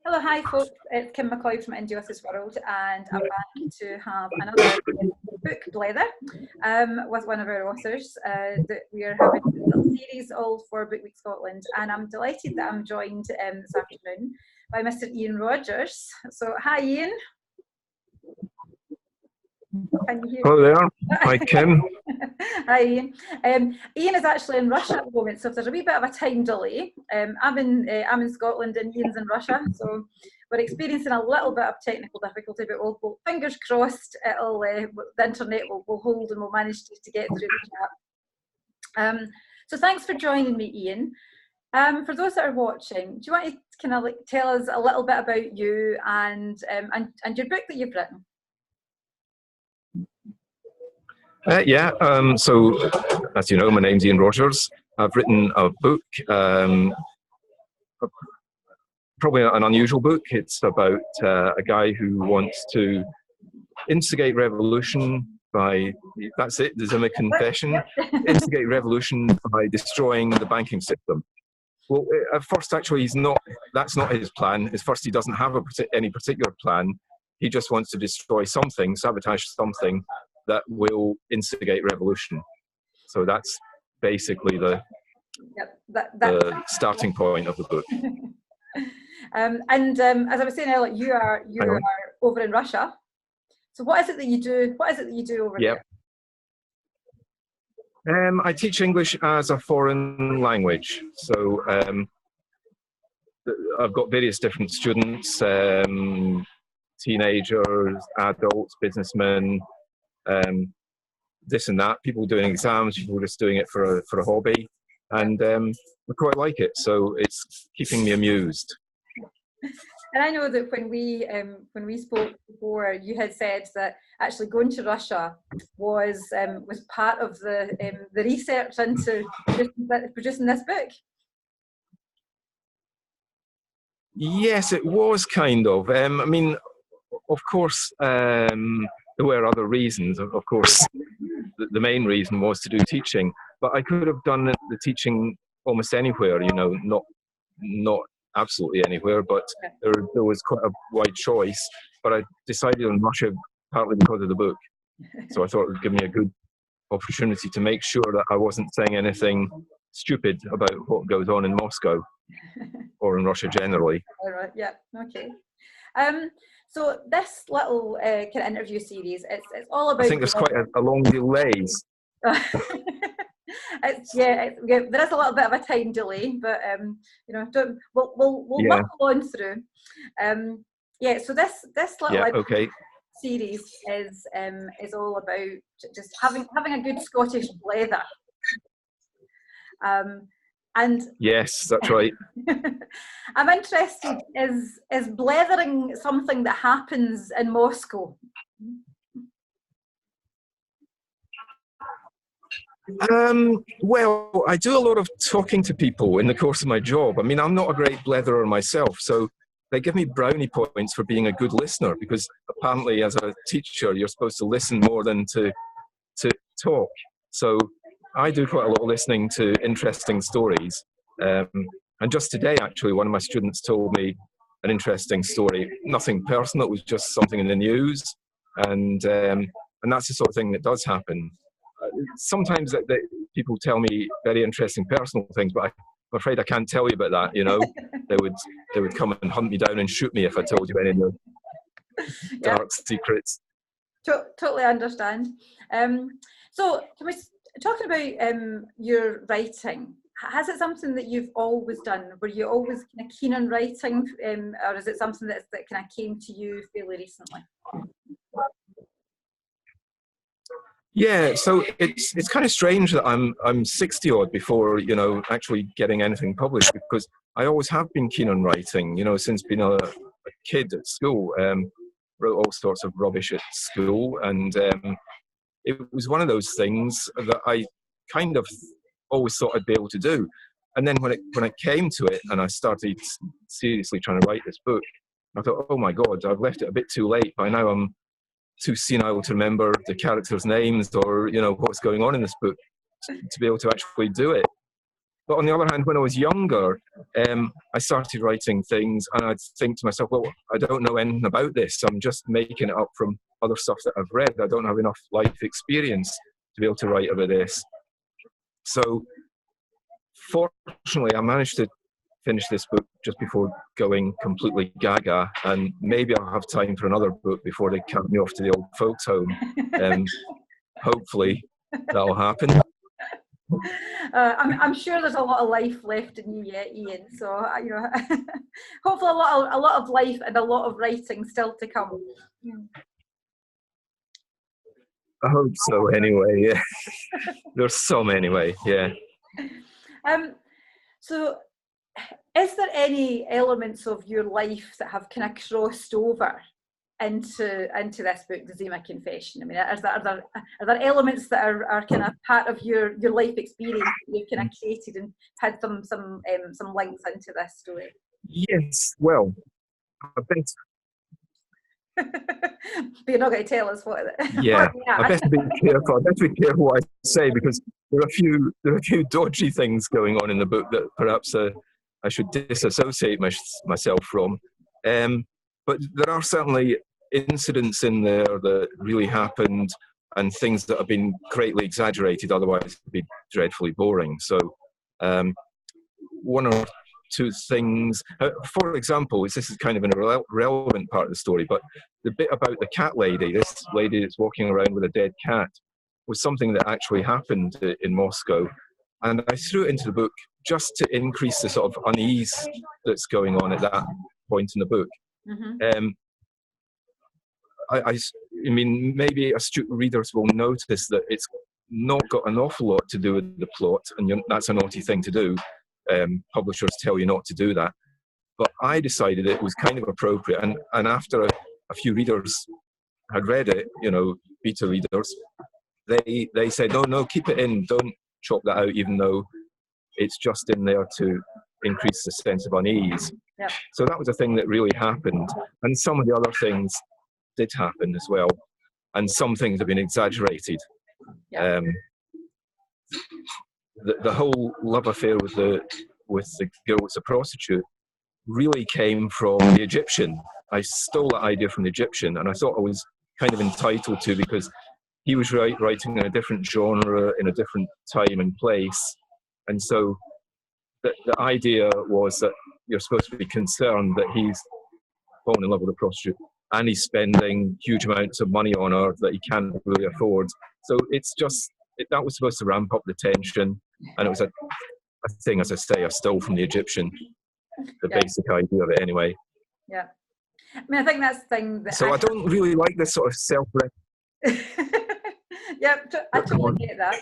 Hello, hi folks, it's Kim McCoy from Indiosis World, and I'm back to have another book, Blether, with one of our authors that we are having a little series all for Book Week Scotland, and I'm delighted that I'm joined this afternoon by Mr. Iain Rodgers. So, hi Iain. Can you hear Hello there. Hi, Kim. Hi, Iain. Iain is actually in Russia at the moment, so if there's a wee bit of a time delay, I'm in Scotland and Iain's in Russia, so we're experiencing a little bit of technical difficulty, but we'll fingers crossed, the internet will hold and we'll manage to get through the chat. So thanks for joining me, Iain. For those that are watching, do you want to kind of tell us a little bit about you and your book that you've written? So as you know, my name's Iain Rodgers. I've written a book, probably an unusual book. It's about a guy who wants to instigate revolution by, that's it, there's a confession, instigate revolution by destroying the banking system. Well, at first, actually, that's not his plan. At first, he doesn't have any particular plan. He just wants to destroy something, sabotage something that will instigate revolution. So that's basically the starting point of the book. As I was saying earlier, you are over in Russia. So what is it that you do? What is it that you do over there? I teach English as a foreign language. So I've got various different students, teenagers, adults, businessmen, this and that, people doing exams, people just doing it for a hobby, and I quite like it, so it's keeping me amused. And I know that when we spoke before, you had said that actually going to Russia was part of the research into producing this book. Yes, it was kind of. I mean, of course, there were other reasons. Of course, the main reason was to do teaching, but I could have done the teaching almost anywhere, you know, not absolutely anywhere, but there was quite a wide choice. But I decided on Russia partly because of the book. So I thought it would give me a good opportunity to make sure that I wasn't saying anything stupid about what goes on in Moscow or in Russia generally. All right, yeah, okay. So this little kind of interview series, it's all about. I think there's quite a long delay. There is a little bit of a time delay, but you know, we'll muddle on through. So this little series is all about just having a good Scottish blether. And yes, that's right. I'm interested, is blethering something that happens in Moscow? Well, I do a lot of talking to people in the course of my job. I mean, I'm not a great bletherer myself, so they give me brownie points for being a good listener, because apparently as a teacher, you're supposed to listen more than to talk. So I do quite a lot of listening to interesting stories. And just today, actually, one of my students told me an interesting story. Nothing personal, it was just something in the news. And that's the sort of thing that does happen. Sometimes that people tell me very interesting personal things, but I'm afraid I can't tell you about that, you know. They would come and hunt me down and shoot me if I told you any of the dark secrets. Totally understand. So talking about your writing, has it something that you've always done? Were you always kind of keen on writing, or is it something that kind of came to you fairly recently? Yeah, so it's kind of strange that I'm 60 odd before, you know, actually getting anything published, because I always have been keen on writing, you know, since being a kid at school. Wrote all sorts of rubbish at school, and it was one of those things that I kind of always thought I'd be able to do. And then when I came to it and I started seriously trying to write this book, I thought, oh my God, I've left it a bit too late. By now I'm too senile to remember the characters' names or, you know, what's going on in this book to be able to actually do it. But on the other hand, when I was younger, I started writing things, and I'd think to myself, well, I don't know anything about this. I'm just making it up from other stuff that I've read. I don't have enough life experience to be able to write about this. So fortunately, I managed to finish this book just before going completely gaga, and maybe I'll have time for another book before they carry me off to the old folks' home. Hopefully that'll happen. I'm sure there's a lot of life left in you yet, Iain. So you know, hopefully a lot of life and a lot of writing still to come. I hope so. Anyway, yeah. There's some anyway. Yeah. So, is there any elements of your life that have kind of crossed over into this book, The Zima Confession? I mean, are there elements that are kind of part of your life experience that you've kind of created and had some links into this story? Yes. Well, I bet. But you're not going to tell us what it is. Yeah, I better be careful. I better be careful what I say, because there are a few dodgy things going on in the book that perhaps I should disassociate myself from. But there are certainly incidents in there that really happened, and things that have been greatly exaggerated. Otherwise, it'd be dreadfully boring. So, one or two things. For example, this is kind of an irrelevant part of the story, but the bit about the cat lady, this lady that's walking around with a dead cat, was something that actually happened in Moscow. And I threw it into the book just to increase the sort of unease that's going on at that point in the book. Mm-hmm. I mean, maybe astute readers will notice that it's not got an awful lot to do with the plot, and that's a naughty thing to do. Publishers tell you not to do that. But I decided it was kind of appropriate, and after a few readers had read it, you know, beta readers, they said, no, keep it in, don't chop that out, even though it's just in there to increase the sense of unease. Yeah. So that was a thing that really happened, and some of the other things did happen as well, and some things have been exaggerated. Yeah. The whole love affair with the girl that's a prostitute really came from the Egyptian. I stole that idea from the Egyptian, and I thought I was kind of entitled to, because he was writing in a different genre, in a different time and place. And so the idea was that you're supposed to be concerned that he's fallen in love with a prostitute and he's spending huge amounts of money on her that he can't really afford. So it's just, that was supposed to ramp up the tension. And it was a thing, as I say, I stole from the Egyptian, the basic idea of it anyway. Yeah. I mean, I think that's the thing that... So I don't really like this sort of Yeah, I totally get that.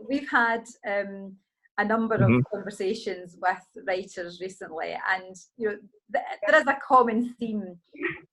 We've had a number of conversations with writers recently, and you know, there is a common theme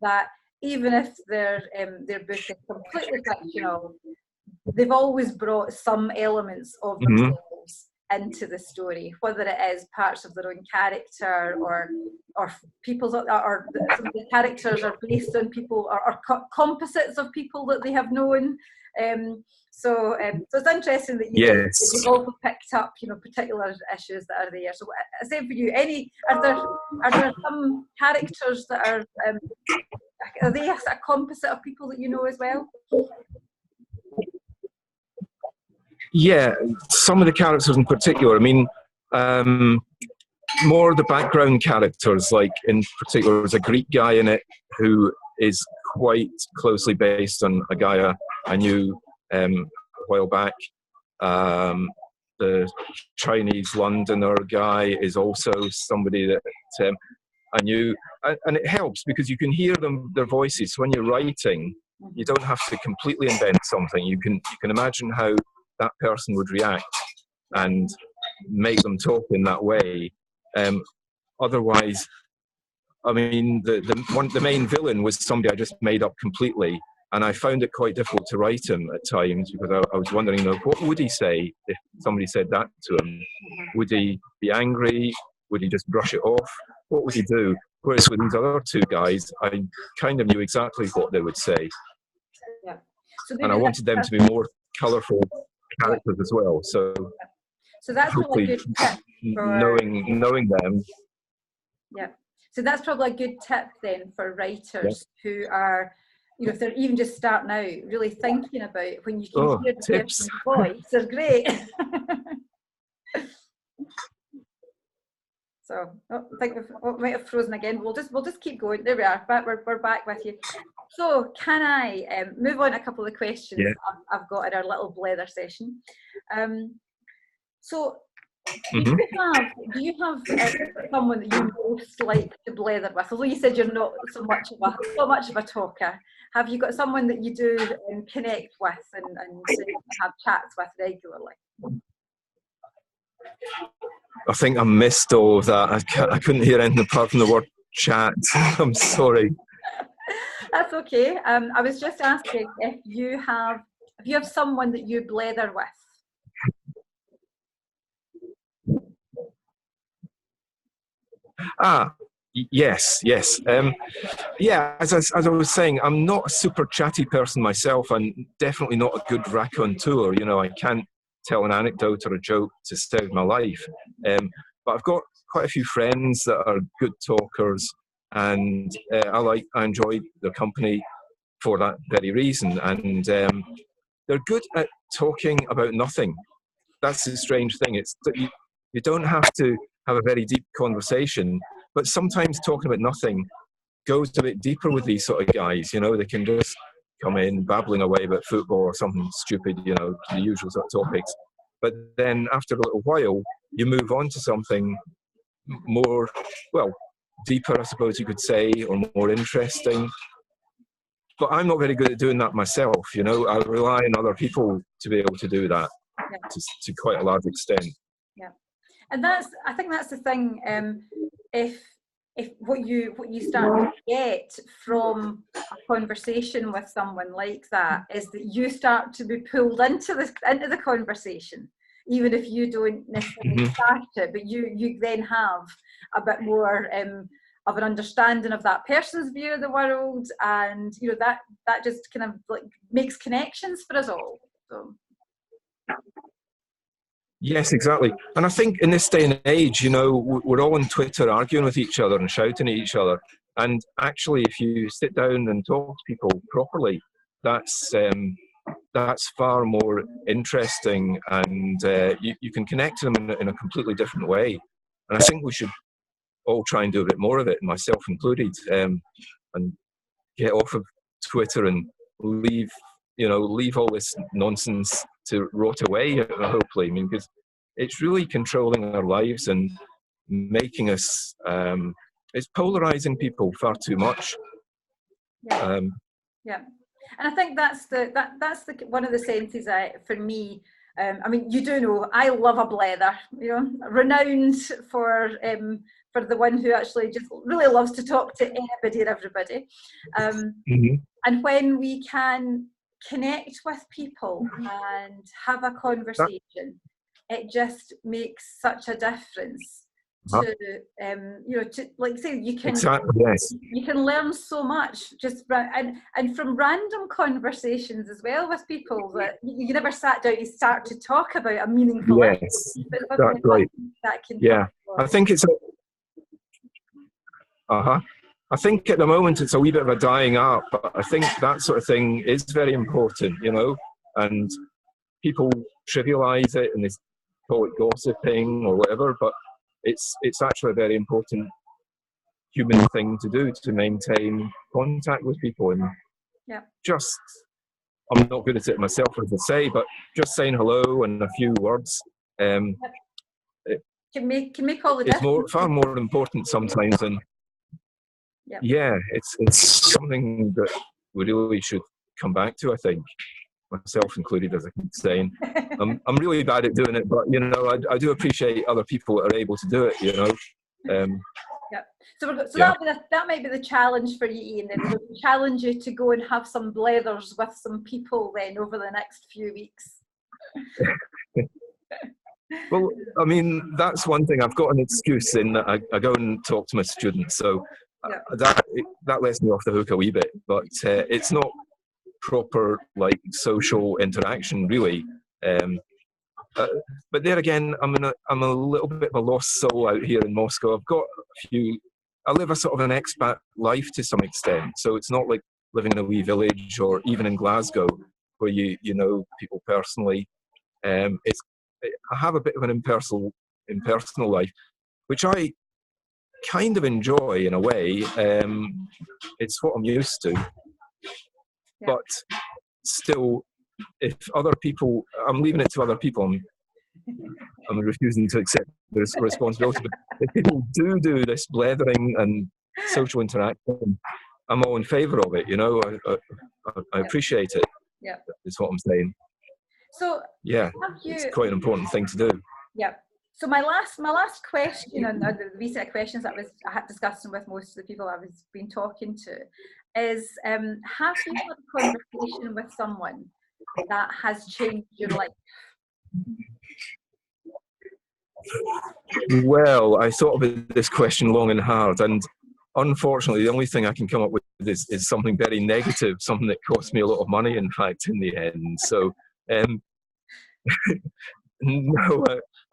that even if their book is completely fictional, they've always brought some elements of themselves into the story, whether it is parts of their own character or people's, or some of the characters are based on people or composites of people that they have known. So it's interesting that you've also picked up, you know, particular issues that are there. So I say for you, are there some characters that are they a composite of people that you know as well? Yeah, some of the characters in particular. I mean, more of the background characters, like in particular, there's a Greek guy in it who is quite closely based on a guy I knew a while back. The Chinese Londoner guy is also somebody that I knew, and it helps because you can hear their voices. So when you're writing, you don't have to completely invent something. You can imagine how that person would react and make them talk in that way. Otherwise, I mean, the main villain was somebody I just made up completely, and I found it quite difficult to write him at times because I was wondering, you know, what would he say if somebody said that to him? Would he be angry? Would he just brush it off? What would he do? Whereas with these other two guys, I kind of knew exactly what they would say. Yeah. So and I wanted them to be more colourful characters as well. So So that's probably a good tip for knowing them. Yeah. So that's probably a good tip then for writers who are, you know, if they're even just starting out, really thinking about when you can hear the tips. person's voice. They're great. So I think we might have frozen again. We'll just keep going. There we are. We're back with you. So can I move on to a couple of questions I've got in our little blether session? So do you have someone that you most like to blether with? Although you said you're not so much of a talker, have you got someone that you do connect with and have chats with regularly? I think I missed all of that. I couldn't hear anything apart from the word chat. I'm sorry. That's okay. I was just asking if you have someone that you blether with. Yes. As I was saying, I'm not a super chatty person myself. I'm definitely not a good raconteur. You know, I can't tell an anecdote or a joke to save my life. But I've got quite a few friends that are good talkers, and I enjoy their company for that very reason. And they're good at talking about nothing. That's the strange thing. It's that you don't have to have a very deep conversation, but sometimes talking about nothing goes a bit deeper with these sort of guys. You know, they can just come in babbling away about football or something stupid, you know, the usual sort of topics. But then after a little while, you move on to something more, well, deeper, I suppose you could say, or more interesting. But I'm not very good at doing that myself, you know. I rely on other people to be able to do that to quite a large extent. Yeah, and I think that's the thing. If what you start to get from a conversation with someone like that is that you start to be pulled into the conversation, even if you don't necessarily start it, but you then have a bit more of an understanding of that person's view of the world, and you know that just kind of like makes connections for us all. So. Yes, exactly. And I think in this day and age, you know, we're all on Twitter arguing with each other and shouting at each other. And actually, if you sit down and talk to people properly, that's far more interesting, and you can connect to them in a completely different way. And I think we should all try and do a bit more of it, myself included, and get off of Twitter and leave all this nonsense to rot away, hopefully. I mean, because it's really controlling our lives and making us, it's polarizing people far too much. Yeah. And I think that's one of the senses for me. I mean, you do know I love a blether, you know, renowned for the one who actually just really loves to talk to anybody and everybody. And when we can connect with people and have a conversation, it just makes such a difference to you know, to, like say, you can you can learn so much just and from random conversations as well with people that you never sat down to start to talk about a meaningful that's right. That can I think it's I think at the moment it's a wee bit of a dying art, but I think that sort of thing is very important, you know, and people trivialize it and they call it gossiping or whatever, but it's actually a very important human thing to do, to maintain contact with people. And just, I'm not good at it myself, as I say, but just saying hello and a few words can make all the difference. It's far more important sometimes than it's something that we really should come back to, I think, myself included, as I keep saying. I'm really bad at doing it, but you know, I do appreciate other people that are able to do it, you know. So that might be the challenge for you, Iain. Then we'll challenge you to go and have some blethers with some people then over the next few weeks. Well, I mean, that's one thing. I've got an excuse in that I go and talk to my students, so that lets me off the hook a wee bit. But it's not proper like social interaction, really. But there again, I'm a little bit of a lost soul out here in Moscow. I live a sort of an expat life to some extent. So it's not like living in a wee village or even in Glasgow where you know people personally. I have a bit of an impersonal life, which I kind of enjoy in a way. It's what I'm used to. Yeah. But still, if other people, I'm leaving it to other people. I'm refusing to accept the responsibility. But if people do this blethering and social interaction, I'm all in favour of it. You know, I appreciate it. Yeah, is what I'm saying. So yeah, it's quite an important thing to do. Yeah. So my last question, and the recent questions that I had discussing with most of the people I was been talking to, is have you had a conversation with someone that has changed your life? Well, I thought about this question long and hard, and unfortunately, the only thing I can come up with is something very negative, something that cost me a lot of money, in fact, in the end. So, no,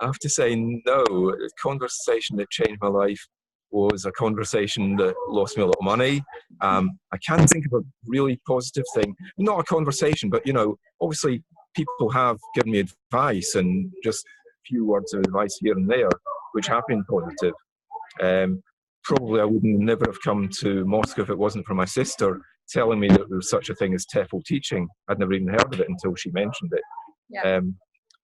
I have to say no. The conversation that changed my life was a conversation that lost me a lot of money. I can't think of a really positive thing. Not a conversation, but, you know, obviously people have given me advice, and just a few words of advice here and there, which have been positive. Probably I would never have come to Moscow if it wasn't for my sister telling me that there was such a thing as TEFL teaching. I'd never even heard of it until she mentioned it. Yeah.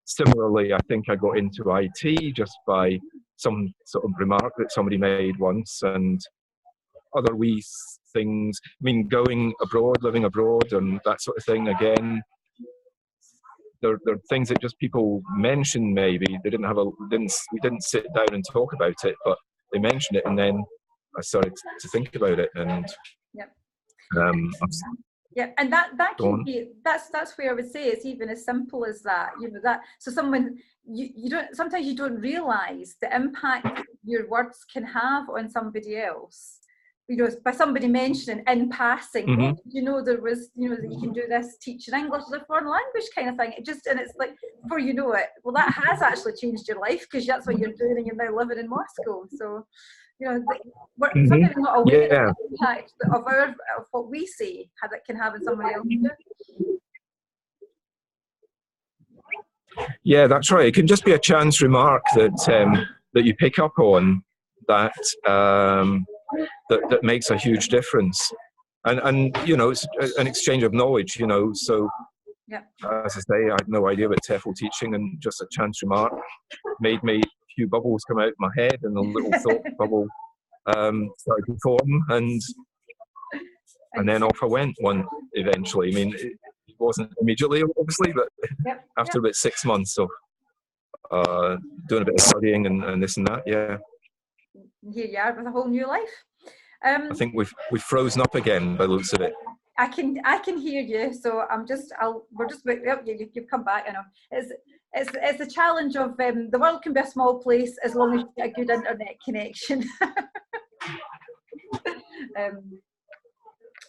Similarly, I think I got into IT just by some sort of remark that somebody made once, and other wee things. I mean, going abroad, living abroad, and that sort of thing. Again, there are things that just people mention. Maybe they we didn't sit down and talk about it, but they mentioned it, and then I started to think about it, and yep. Yeah, and that can be that's where I would say it's even as simple as that. You know, that so someone you don't sometimes you don't realise the impact your words can have on somebody else. You know, by somebody mentioning in passing, mm-hmm. You know, there was, you know, that you can do this teaching English as a foreign language kind of thing. And it's like, before you know it, well, that has actually changed your life because that's what you're doing and you're now living in Moscow. So, you know, we're sometimes not aware of the impact of what we say that can have on somebody else too. Yeah, that's right. It can just be a chance remark that that you pick up on that that makes a huge difference, and you know, it's an exchange of knowledge. You know, so yeah. As I say, I had no idea about TEFL teaching, and just a chance remark made me a few bubbles come out of my head, and a little thought bubble started to form, and then off I went. Eventually. I mean, it wasn't immediately, obviously, but after about 6 months of doing a bit of studying and this and that, yeah. Here you are with a whole new life. I think we've frozen up again by the looks of it. I can hear you, so you've come back. I know it's the challenge of the world can be a small place as long as you get a good internet connection.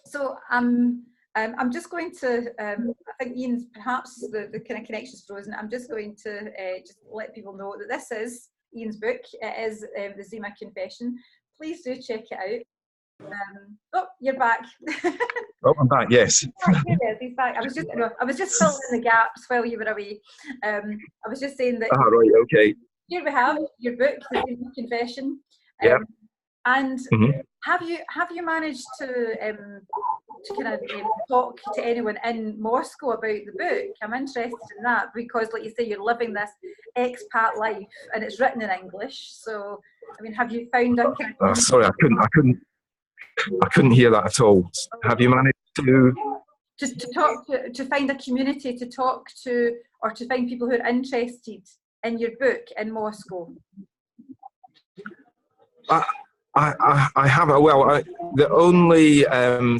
So I'm just going to I think Iain's perhaps the kind of connection's frozen. I'm just going to just let people know that this is Iain's book. It is the Zima Confession. Please do check it out. Oh, you're back. Oh, I'm back. Yes. He's back. I was just filling in the gaps while you were away. I was just saying that. Right. Okay. Here we have your book, The Zima Confession. Yeah. And have you managed to kind of talk to anyone in Moscow about the book? I'm interested in that because, like you say, you're living this expat life and it's written in English. So, I mean, have you found a kind of... sorry, I couldn't hear that at all. Have you managed to... Just to find a community to talk to, or to find people who are interested in your book in Moscow? I haven't. Well, the only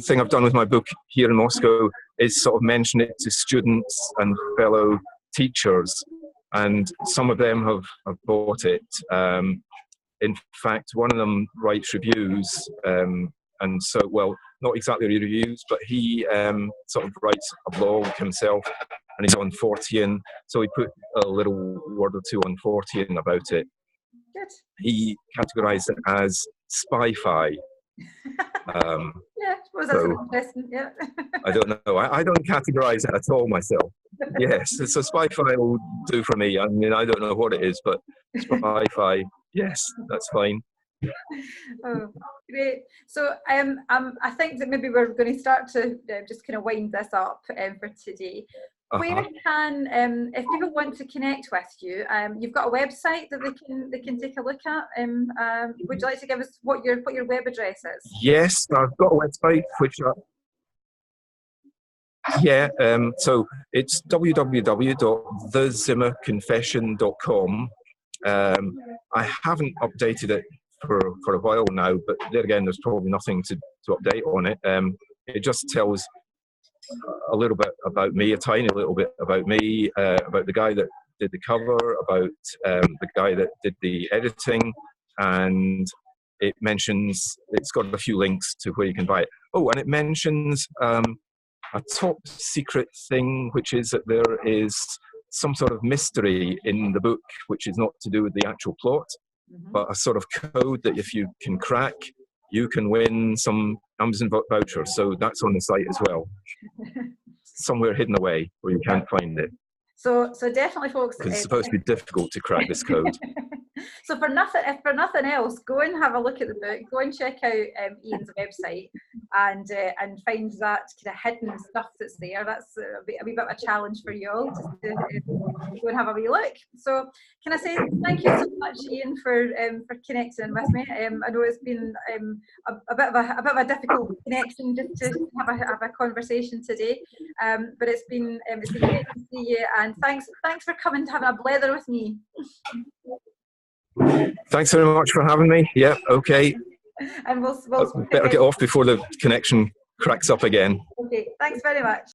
thing I've done with my book here in Moscow is sort of mention it to students and fellow teachers, and some of them have bought it. In fact, one of them writes reviews, and so, well, not exactly reviews, but he sort of writes a blog himself, and he's on Fortean, so he put a little word or two on Fortean about it. Good. He categorized it as spy-fi. Yeah, I suppose that's interesting. Yeah. I don't know. I don't categorize it at all myself. Yes, so spy-fi will do for me. I mean, I don't know what it is, but spy-fi, yes, that's fine. Oh, great. So I think that maybe we're going to start to just kind of wind this up for today. Where can, if people want to connect with you, you've got a website that they can take a look at. Would you like to give us what your web address is? Yes, I've got a website which so it's www.thezimmerconfession.com. I haven't updated it for a while now, but there again, there's probably nothing to update on it. It just tells a little bit about me, a tiny little bit about me, about the guy that did the cover, about the guy that did the editing, and it's got a few links to where you can buy it. Oh, and it mentions a top secret thing, which is that there is some sort of mystery in the book, which is not to do with the actual plot, but a sort of code that if you can crack, you can win some Amazon vouchers. So that's on the site as well. Somewhere hidden away where you can't find it. So definitely, folks. Because it's supposed to be difficult to crack this code. So if for nothing else, go and have a look at the book. Go and check out Iain's website and find that kind of hidden stuff that's there. That's a wee bit of a challenge for you all just to go and have a wee look. So can I say thank you so much, Iain, for connecting with me. I know it's been a bit of a difficult connection just to have a conversation today, but it's been great to see you, and thanks for coming to having a blether with me. Thanks very much for having me. Yeah, okay. And we'll better get off before the connection cracks up again. Okay, thanks very much.